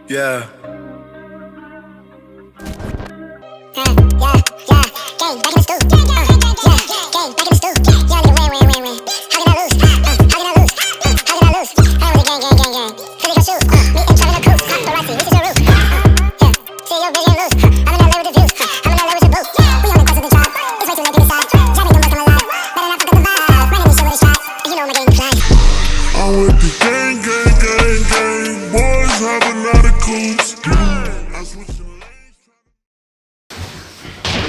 Yeah. Gang, back in the stool. Gang, back in the stool. Yeah, nigga, win. How can I lose? How can I lose? How can I lose? I was a gang. Cause they gon' shoot. Me and Trevor no coos. Paparazzi, this is your roof. Yeah, see your vision loose. I'm in LA with the views. I'm in LA with the booth. We only bust in the job. It's way too late to decide. Johnny don't come alive. Better not fuck up the vibe. Running this shit with a shot. And you know my game fly. I'm with the gang. Boys have a lot of coops.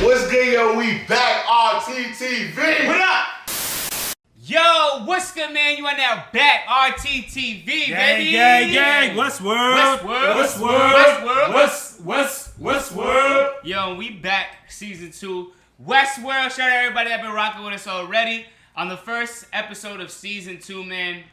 What's good, yo? We back, RTTV. What up? Yo, what's good, man? You are now back, RTTV, baby. Gang. Westworld. Yo, we back, season 2. Westworld. Shout out to everybody that been rocking with us already. On the first episode of season 2, man,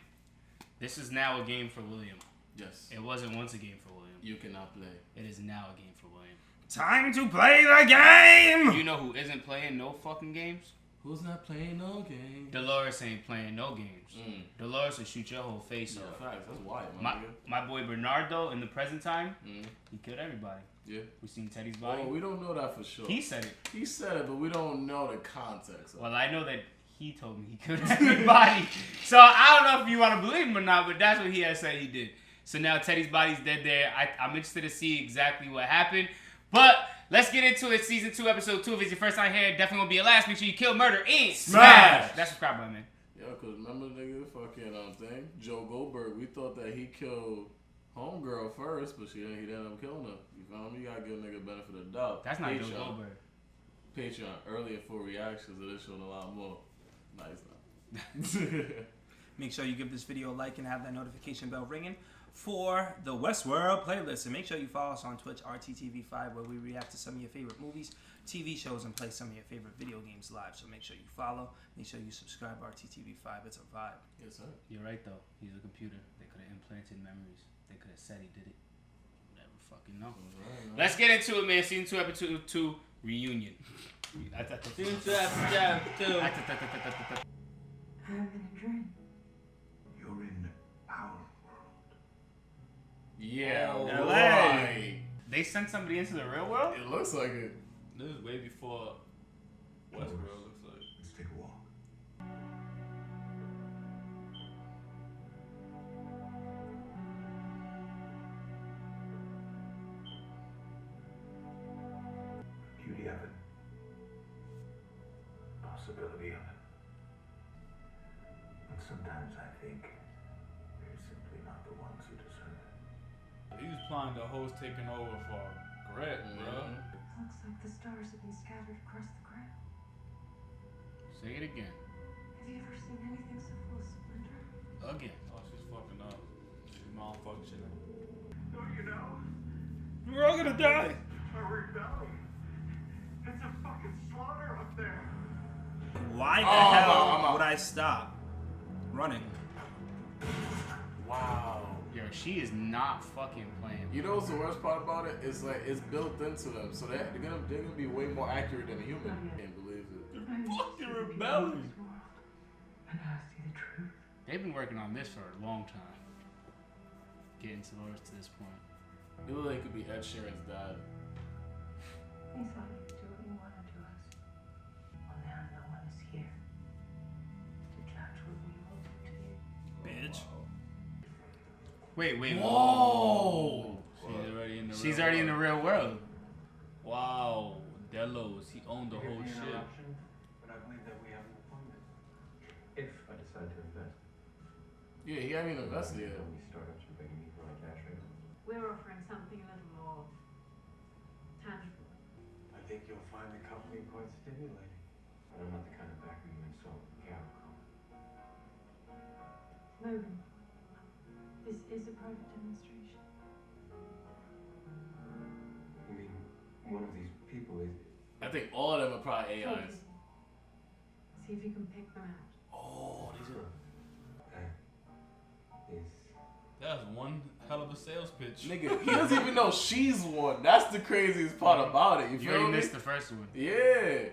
this is now a game for William. Yes. It wasn't once a game for William. You cannot play. It is now a game for William. Time to play the game. You know who isn't playing no fucking games? Who's not playing no game? Dolores ain't playing no games. Dolores will shoot your whole face off. Facts. That's wild, My boy Bernardo in the present time, he killed everybody. Yeah. We seen Teddy's body. Oh, we don't know that for sure. He said it. He said it, but we don't know the context of it. Well, I know that he told me he killed everybody. So I don't know if you want to believe him or not, but that's what he has said he did. So now Teddy's body's dead there. I'm interested to see exactly what happened. But let's get into it. Season 2, episode 2. If it's your first time here, definitely gonna be your last. Make sure you kill, murder, and smash. That's subscribe button, man. Yo, cause remember nigga fucking thing? Joe Goldberg, we thought that he killed homegirl first, but he ended up killing her. You feel me? You gotta give a nigga benefit of the doubt. That's not Patreon. Joe Goldberg. Patreon, early and full reactions of this showing a lot more. Nice. Make sure you give this video a like and have that notification bell ringing for the Westworld playlist. And make sure you follow us on Twitch, RTTV5, where we react to some of your favorite movies, TV shows, and play some of your favorite video games live. So make sure you follow. Make sure you subscribe, RTTV5. It's a vibe. Yes, sir. You're right, though. He's a computer. They could have implanted memories. They could have said he did it. Never fucking know. Right, Let's get into it, man. Season 2, episode 2, reunion. Season 2, episode 2. Having a dream. You're in our world. Yeah, LA. right. They sent somebody into the real world? It looks like it. This is way before Westworld looks like. Let's take a walk. Beauty of it. Possibility of it. And sometimes I think we're simply not the ones who deserve it. These plotting the host taking over for Gret, bro. Looks like the stars have been scattered across the ground. Say it again. Have you ever seen anything so full of splendor? Again. Oh, she's fucking up. She's malfunctioning. Don't you know? We're all gonna die. A rebellion. It's a fucking slaughter up there. Why the I'm hell out. would I stop running? Wow. Yo, she is not fucking playing. You know what's the worst part about it? It's like it's built into them, so they're gonna be way more accurate than a human. Can't believe it. Fucking rebellion. And ask you the truth. They've been working on this for a long time. Getting Dolores to this point. It looked like it could be Ed Sheeran's dad. We thought you'd do what you wanted to us. Well, now no one is here to judge what we will do to you. Bitch. Wait. Whoa! She's already in the real world. Wow. Delos, he owned the whole shit. But I believe that we have an appointment. If I decide to invest. Yeah, he haven't even invested yet. We startups are begging me for my cash rate. We're offering something a little more tangible. I think you'll find the company quite stimulating. But I'm not the kind of backer you insult in cattle. Logan, this is a private demonstration. You mean one of these people is... I think all of them are probably AIs. See if you can pick them out. Oh, these are. is... That's one hell of a sales pitch. Nigga, he doesn't even know she's one. That's the craziest part about it. You You feel already me? missed the first one. Yeah. They're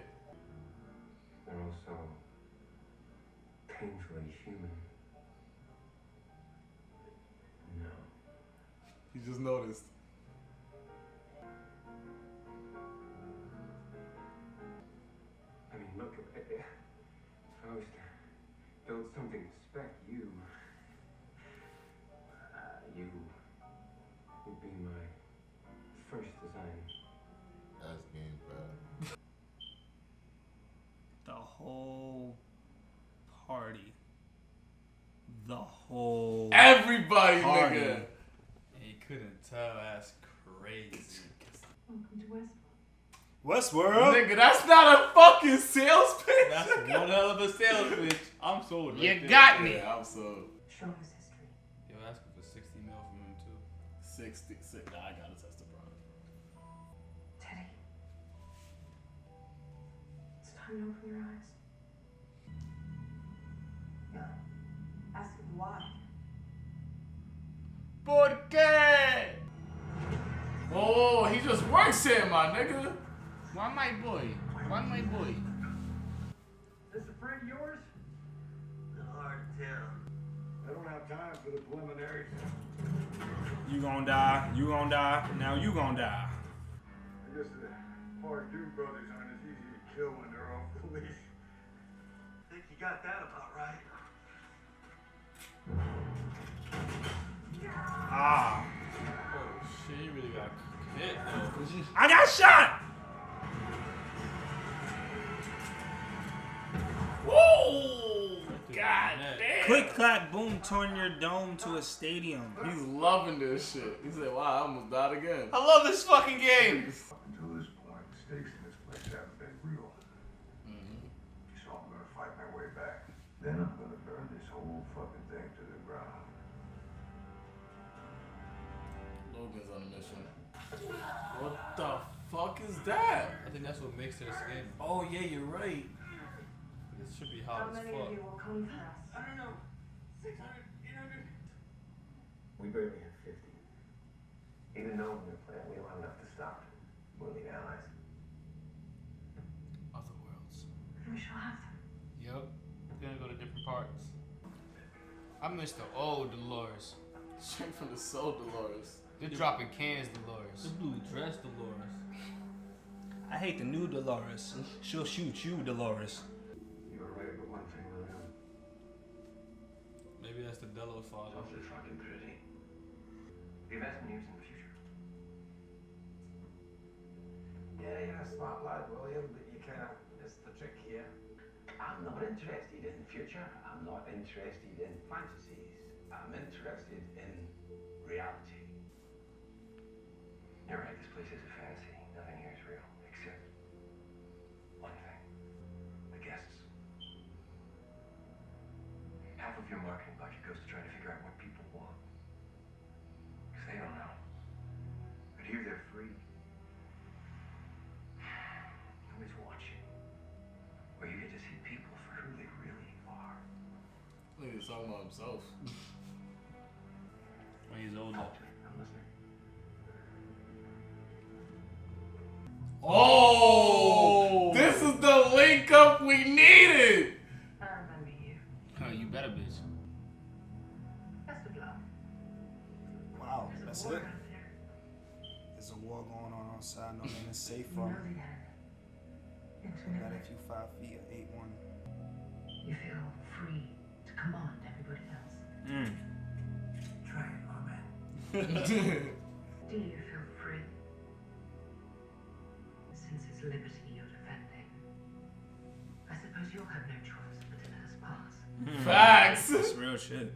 also painfully human. No. He just noticed. If I was to build something to spec you, you would be my first design. That's game, bro. The whole party. The whole Everybody, party. nigga. He couldn't tell. That's crazy. Welcome to Westworld. Westworld. Nigga, that's not a fucking sales pitch. That's one hell of a sales pitch. I'm sold. You right there. got me. Yeah, I'm so Show us history. Yo, asking for 60 mil from him too. 66. Nah, I gotta test the product. Teddy. It's time to open your eyes. No. Ask him why. ¿Por qué? Oh, he just works here, my nigga. Why my boy? Why my boy? This a friend of yours? Hard to tell. I don't have time for the preliminaries. You gonna die. You gonna die. Now you gonna die. I guess the Patricrt brothers aren't as easy to kill when they're off the leash. Think you got that about right. Ah. Oh shit, he really got hit though. I got shot. Whoa! God damn. damn. Click, clack, boom, turn your dome to a stadium. He's loving this shit. He said, wow, I almost died again. I love this fucking game. Until this point, the stakes in this place haven't been real. So I'm gonna fight my way back. Then I'm gonna burn this whole fucking thing to the ground. Logan's on a mission. What the fuck is that? I think that's what makes their skin. Oh, yeah, you're right. It should be How hot as many fuck. of you will come for us? I don't know. 600, 800. We barely have 50. Even though we're gonna plan, we don't have enough to stop it. We'll need allies. Other worlds. We shall have them. Yup. Gonna go to different parts. I miss the old Dolores. Straight from the soul, Dolores. They're dropping cans, The Dolores. blue dress, Dolores. I hate the new Dolores. She'll shoot you, Dolores. You were right about one thing, William. Maybe that's the Delos father. Awfully fucking pretty. The investment years in the future. Yeah, you're a smart lad, William, but you kind of missed the trick here. I'm not interested in the future. I'm not interested in fantasies. I'm interested in reality. You're right, this place is a fantasy. Nothing here is real, except one thing. The guests. Half of your marketing budget goes to trying to figure out what people want. Because they don't know. But here they're free. Nobody's watching. Where you get to see people for who they really are. Look, he's talking about himself. When he's older. I'm listening. Oh! This is the link up we needed! I remember you. Huh, you better, bitch. Best of luck. Wow, There's that's a war it. out there. There's a war going on outside. No man is safe You from. know the enemy. Not Intimately. if you 5 feet or 8'1". You feel free to command everybody else. Try it, my man. Do you feel free? Since it's liberty you're defending, I suppose you'll have no choice but to let us pass. Facts! That's real shit.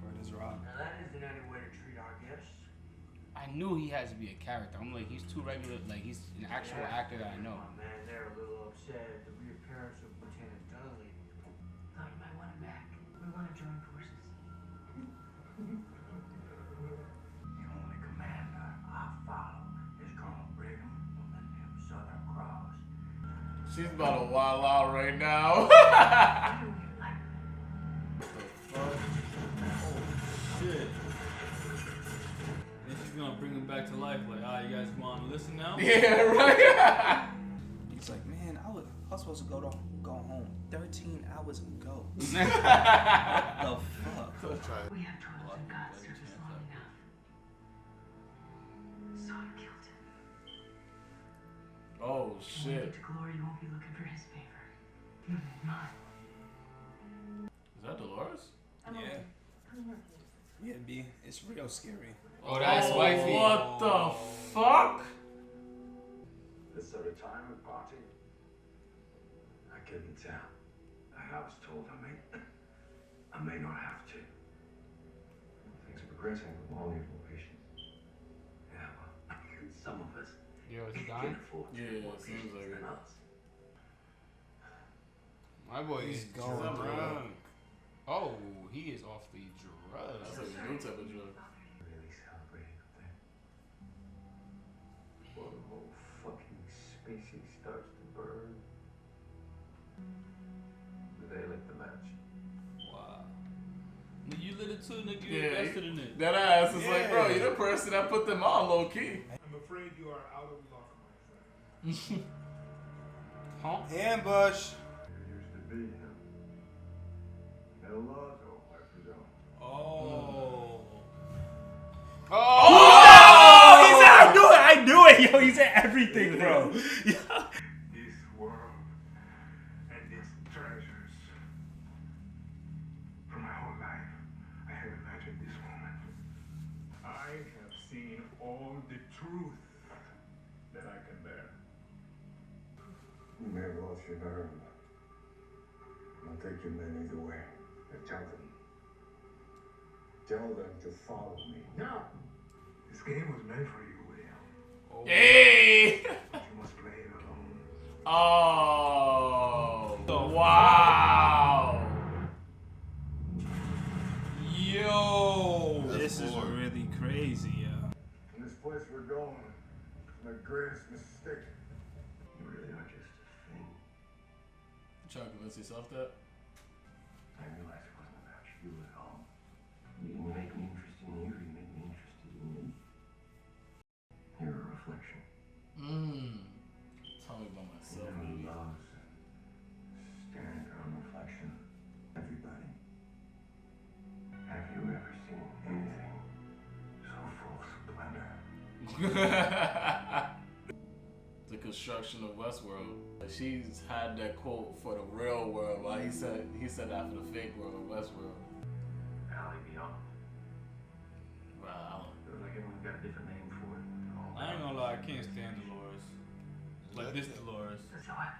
Word is rock. Now that isn't any way to treat our guests. I knew he has to be a character. I'm like, he's too regular. Like, he's an actual actor that I know. Oh man, they're a little upset at the reappearance of Lieutenant Dudley. Thought you might want him back. We want to join forces. The only commander I follow is Colonel Brigham of the New Southern Cross. She's about to wild out right now. I don't even like Shit. And she's gonna bring him back to life. Like, you guys want to listen now? Yeah, right? He's like, man, I was supposed to go home 13 hours ago. What the fuck? We have toiled in God's service long enough. So I killed him. Oh, When we shit. get to glory, you won't be looking for his favor. Is that Dolores? Yeah. Come here, please. Yeah, B. It's real scary. Oh, that's wifey. What the fuck? This a retirement party? I couldn't tell. I was told I may not have to. Things are progressing with all these locations. Yeah, well, some of us Yo, is he can dying? afford to Yeah, do more it seems patients like than it. us. My boy He's is going drunk. drunk. Oh, he is off the That's drugs. like a new type of drug. Really celebrating a thing. Before the whole fucking species starts to burn. They lit the match. Wow. You lit it too, nigga. You Yeah, invested in it. that ass is like, bro, Yeah. you're the person that put them on low key. I'm afraid you are out of luck, my friend. Huh? Ambush. There used to be, huh? No laws, I presume. Oh. Oh, he said, I knew it, yo. He said everything, bro. This world and its treasures. For my whole life, I have imagined this moment. I have seen all the truth that I can bear. You may have lost your nerve. I'll take your men either way. And tell them. Tell them to follow me. Now! This game was meant for you, William. Hey! But you must play it alone. Oh. Wow. Yo. This is really crazy, yo. And this place we're going is my greatest mistake. You really are just a thing. You trying to convince yourself that? I realized it wasn't about you at all. You didn't make me interested in you, you made me interested in you. You're a reflection. Tell me about myself, Who maybe. loves staring at their own reflection? Everybody. Have you ever seen anything so full of splendor? The construction of Westworld. She's had that quote for the real world, while he said that for the fake world of Westworld. Alley Beyond. Wow. Feels like everyone's got a different name for it. I ain't gonna lie, I can't stand Dolores. Like this Dolores. That's how I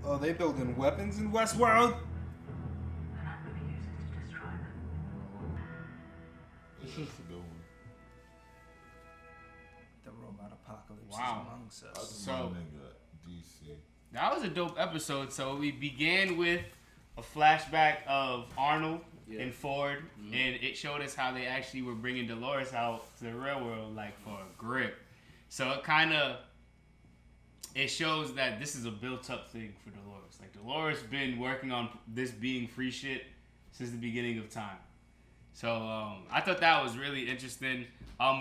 Oh, they building weapons in Westworld? And I'm gonna use it to destroy them. This is a good one. The robot apocalypse Wow. is amongst us. That's So- my nigga, DC. That was a dope episode. So we began with a flashback of Arnold Yeah. and Ford, and it showed us how they actually were bringing Dolores out to the real world, like for a grip. So it shows that this is a built-up thing for Dolores. Like Dolores been working on this being free shit since the beginning of time. So I thought that was really interesting.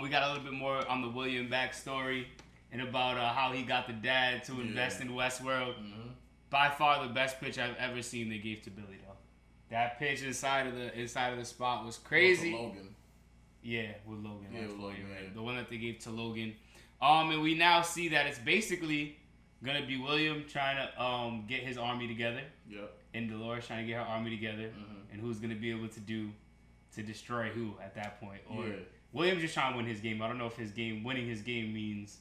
We got a little bit more on the William backstory and about how he got the dad to invest in Westworld. By far the best pitch I've ever seen they gave to Billy though. That pitch inside of the spot was crazy. To Logan. Yeah, with Logan. Yeah, That's with what Logan, you're right. yeah. The one that they gave to Logan. And we now see that it's basically gonna be William trying to get his army together, Yep. and Dolores trying to get her army together, and who's gonna be able to destroy who at that point. Or Yeah. William's just trying to win his game. I don't know if winning his game means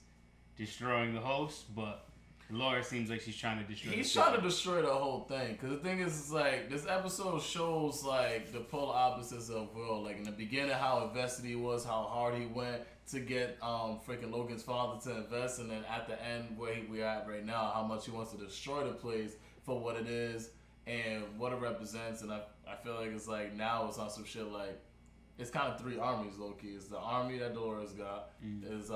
destroying the host, but Dolores seems like she's trying to destroy. He's the trying to system. destroy the whole thing. Cause the thing is, it's like this episode shows like the polar opposites of Will. Like in the beginning, how invested he was, how hard he went to get freaking Logan's father to invest, and then at the end where we're at right now, how much he wants to destroy the place for what it is and what it represents. And I feel like it's like now it's on some shit like it's kind of three armies, low key. It's the army that Dolores got, is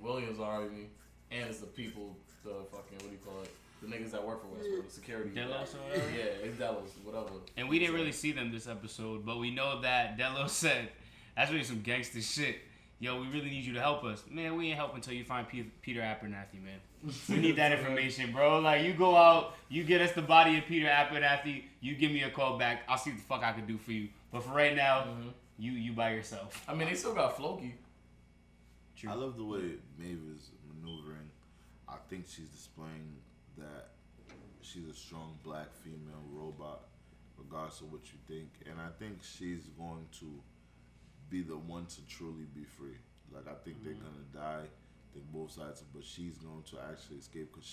William's army, and it's the people, the fucking, what do you call it? The niggas that work for Westworld, the security. Delos or whatever? Yeah, it's Delos, whatever. And we didn't really see them this episode, but we know that Delos said, that's really some gangster shit. Yo, we really need you to help us. Man, we ain't help until you find Peter Abernathy, man. We need that information, bro. Like, you go out, you get us the body of Peter Abernathy, you give me a call back, I'll see what the fuck I can do for you. But for right now, you by yourself. I mean, they still got Floki. True. I love the way Maeve is maneuvering. I think she's displaying that she's a strong black female robot, regardless of what you think. And I think she's going to be the one to truly be free. Like, I think they're gonna die. I think both sides, but she's going to actually escape because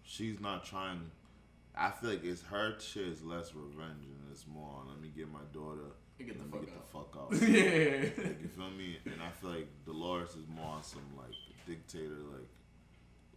she's not trying. I feel like it's her shit is less revenge and it's more let me get my daughter. Get the fuck out. Yeah. Like, you feel me? And I feel like Dolores is more on some like dictator, like,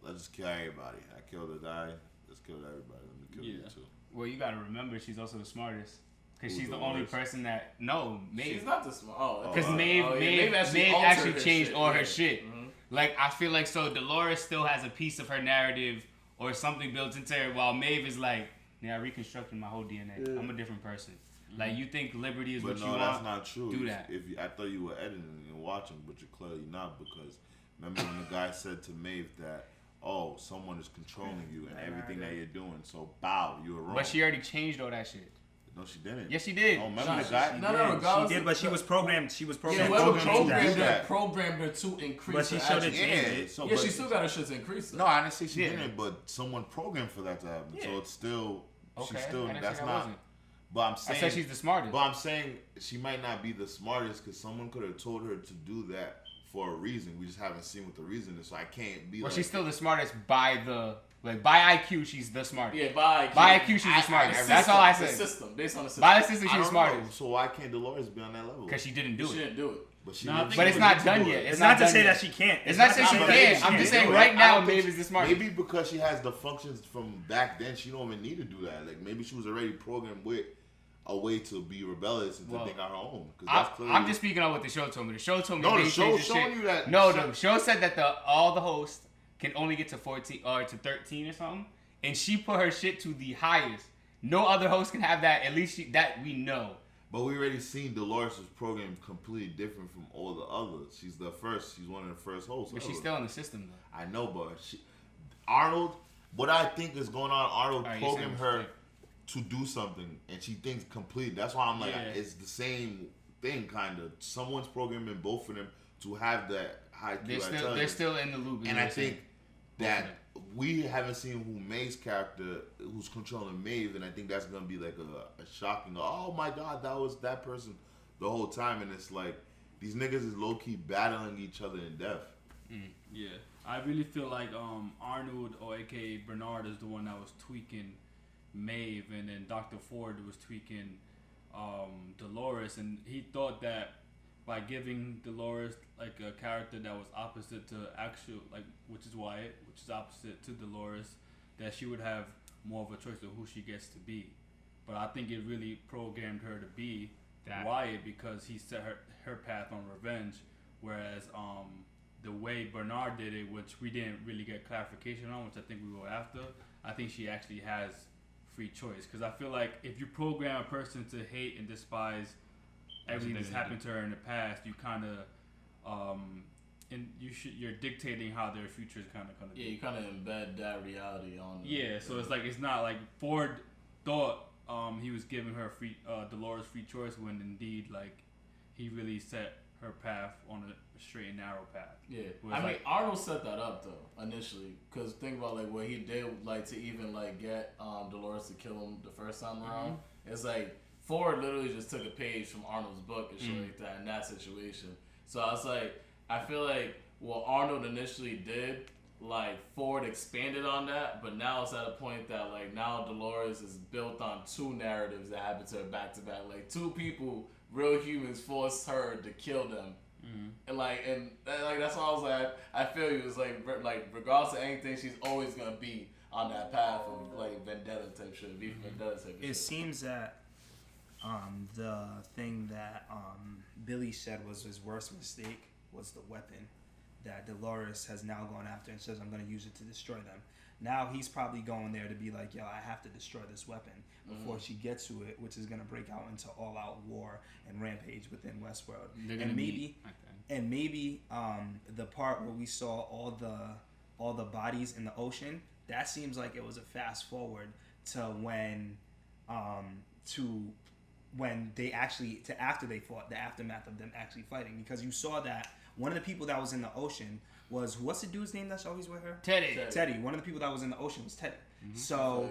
let's just kill everybody. I killed a guy, let's kill everybody. Let me kill you too. Well, you gotta remember she's also the smartest. Because she's the Dolores? only person that Maeve. She's not the smart. Because Maeve actually changed all her shit. Like, I feel like so Dolores still has a piece of her narrative or something built into her, while Maeve is like, I reconstructed my whole DNA. Yeah. I'm a different person. Like, you think liberty is what you want? But no, that's not true. Do that. I thought you were editing and watching, but you're clearly not, because remember when the guy said to Maeve that, oh, someone is controlling you and everything that you're doing, so bow, you were wrong. But she already changed all that shit. No, she didn't. Yes, she did. Oh, remember the guy? She did, but she was programmed. She was programmed. Programmed her to increase. But she showed it. She still got her shit to increase. No, I didn't say she didn't, but someone programmed for that to happen. So it's still, she's still. That's not. But I'm saying. I said she's the smartest. But I'm saying she might not be the smartest because someone could have told her to do that for a reason. We just haven't seen what the reason is, so I can't be. Well, she's still the smartest by IQ. She's the smartest. Yeah, by IQ. By IQ, she's the smartest. That's all I said. The system, based on the system. By the system, she's the smartest. So why can't Dolores be on that level? Because she didn't do it. She didn't do it. But it's not done yet. It's not to say that she can't. It's not to say she can't. I'm just saying right now, Maeve is the smartest. Maybe because she has the functions from back then, she don't even need to do that. Like, maybe she was already programmed with a way to be rebellious and to think on her own. I'm just speaking on what the show told me. The show told me. No, the show showing you that. No, the show said that all the hosts can only get to 14 or to 13 or something, and she put her shit to the highest. No other host can have that. At least that we know. But we already seen Dolores' program completely different from all the others. She's the first. She's one of the first hosts. But she's still in the system though. I know, but Arnold. What I think is going on, Arnold programmed her to do something, and she thinks completely. That's why I'm like, it's the same thing, kind of. Someone's programming both of them to have that high IQ. They're still in the loop. And I think that we haven't seen who Maeve's character, who's controlling Maeve, and I think that's gonna be like a shocking. Oh my God, that was that person the whole time, and it's like these niggas is low key battling each other in death. Yeah, I really feel like Arnold, or AKA Bernard, is the one that was tweaking Maeve, and then Dr. Ford was tweaking Dolores, and he thought that by giving Dolores like a character that was opposite to actual, like, which is Wyatt, which is opposite to Dolores, that she would have more of a choice of who she gets to be. But I think it really programmed her to be Wyatt because he set her path on revenge, whereas the way Bernard did it, which we didn't really get clarification on, which I think we will after, I think she actually has free choice. Because I feel like if you program a person to hate and despise everything that's happened to her in the past, you kind of and you're dictating how their future is kind of gonna be. Yeah, you kind of embed that reality on them. Yeah, so it's like, it's not like Ford thought he was giving her Dolores free choice, when indeed, like, he really set her path on a straight and narrow path. Yeah, I mean, Arnold set that up though initially, because think about like what he did, like, to even like get Dolores to kill him the first time around. It's like Ford literally just took a page from Arnold's book and shit like that in that situation. So I was like, I feel like what Arnold initially did, like, Ford expanded on that, but now it's at a point that, like, now Dolores is built on two narratives that happen to her back to back. Like, two people, real humans, forced her to kill them. And that's why I was like, I feel you. It's like regardless of anything, she's always gonna be on that path of like vendetta type shit, vendetta type shit. It seems that the thing that Billy said was his worst mistake was the weapon that Dolores has now gone after and says, I'm going to use it to destroy them. Now he's probably going there to be like, yo, I have to destroy this weapon before she gets to it, which is going to break out into all-out war and rampage within Westworld. And maybe the part where we saw all the bodies in the ocean, that seems like it was a fast forward to when when they actually after they fought, the aftermath of them actually fighting, because you saw that one of the people that was in the ocean was, what's the dude's name that's always with her? Teddy. One of the people that was in the ocean was Teddy. Mm-hmm. So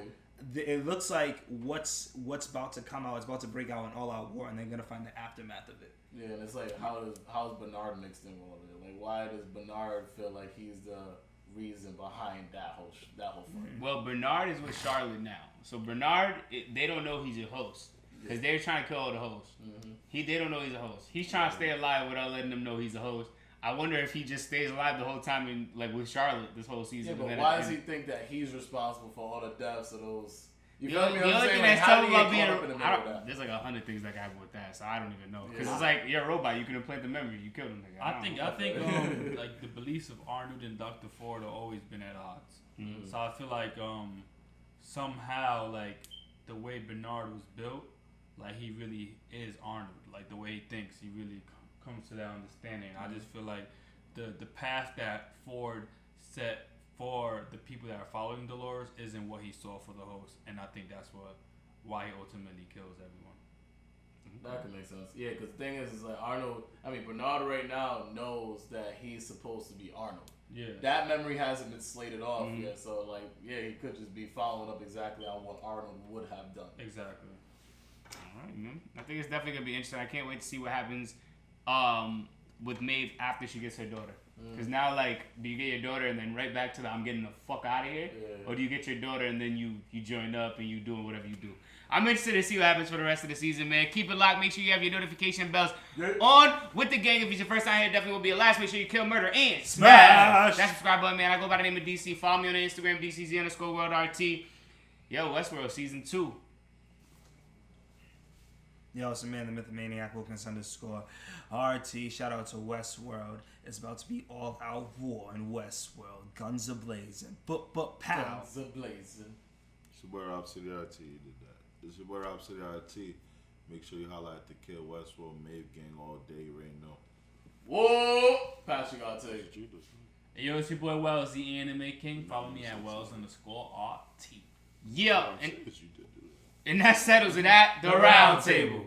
it looks like what's about to come out is about to break out an all-out war, and they're gonna find the aftermath of it. Yeah, and it's like, how's Bernard mixed in with all of it? Like, why does Bernard feel like he's the reason behind that whole fight? Well, Bernard is with Charlotte now, so Bernard, they don't know he's a host because they're trying to kill all the hosts. Mm-hmm. They don't know he's a host. He's trying to stay alive without letting them know he's a host. I wonder if he just stays alive the whole time in, like, with Charlotte this whole season. Yeah, but why does he think that he's responsible for all the deaths of those? You feel me? The only thing that's how tough do you about get being caught up in the middle of that? there's like 100 things that can happen with that, so I don't even know. Because Yeah. it's like, you're a robot, you can implant the memory, you killed him. Nigga. I think like the beliefs of Arnold and Dr. Ford have always been at odds. Mm-hmm. So I feel like somehow like the way Bernard was built, like he really is Arnold. Like the way he thinks, he really comes to that understanding. I just feel like the path that Ford set for the people that are following Dolores isn't what he saw for the host, and I think that's why he ultimately kills everyone. That could make sense. Yeah, because the thing is like Bernard right now knows that he's supposed to be Arnold. Yeah. That memory hasn't been slated off yet, so like, yeah, he could just be following up exactly on what Arnold would have done. Exactly. All right, man. I think it's definitely going to be interesting. I can't wait to see what happens with Maeve after she gets her daughter. Because now, like, do you get your daughter and then right back to the I'm getting the fuck out of here? Yeah. Or do you get your daughter and then you join up and you doing whatever you do? I'm interested to see what happens for the rest of the season, man. Keep it locked. Make sure you have your notification bells on with the gang. If it's your first time here, definitely will be a last. Make sure you kill, murder, and Smash that subscribe button, man. I go by the name of DC. Follow me on Instagram, DCZ_WorldRT. Yo, Westworld Season 2. Yo, it's the man, the myth, the maniac, Wilkins _RT. Shout out to Westworld. It's about to be all out war in Westworld. Guns a blazing. Pow. Guns a-blazing. It's your boy Robcityrt. You did that. It's your boy Robcityrt. Make sure you holla at the Kid Westworld Maeve gang all day. You already know. Whoa! Patricrt. Yo, it's your boy Wells, the Anime King. Follow me at Wells_RT. Yo, and that settles it at the round table.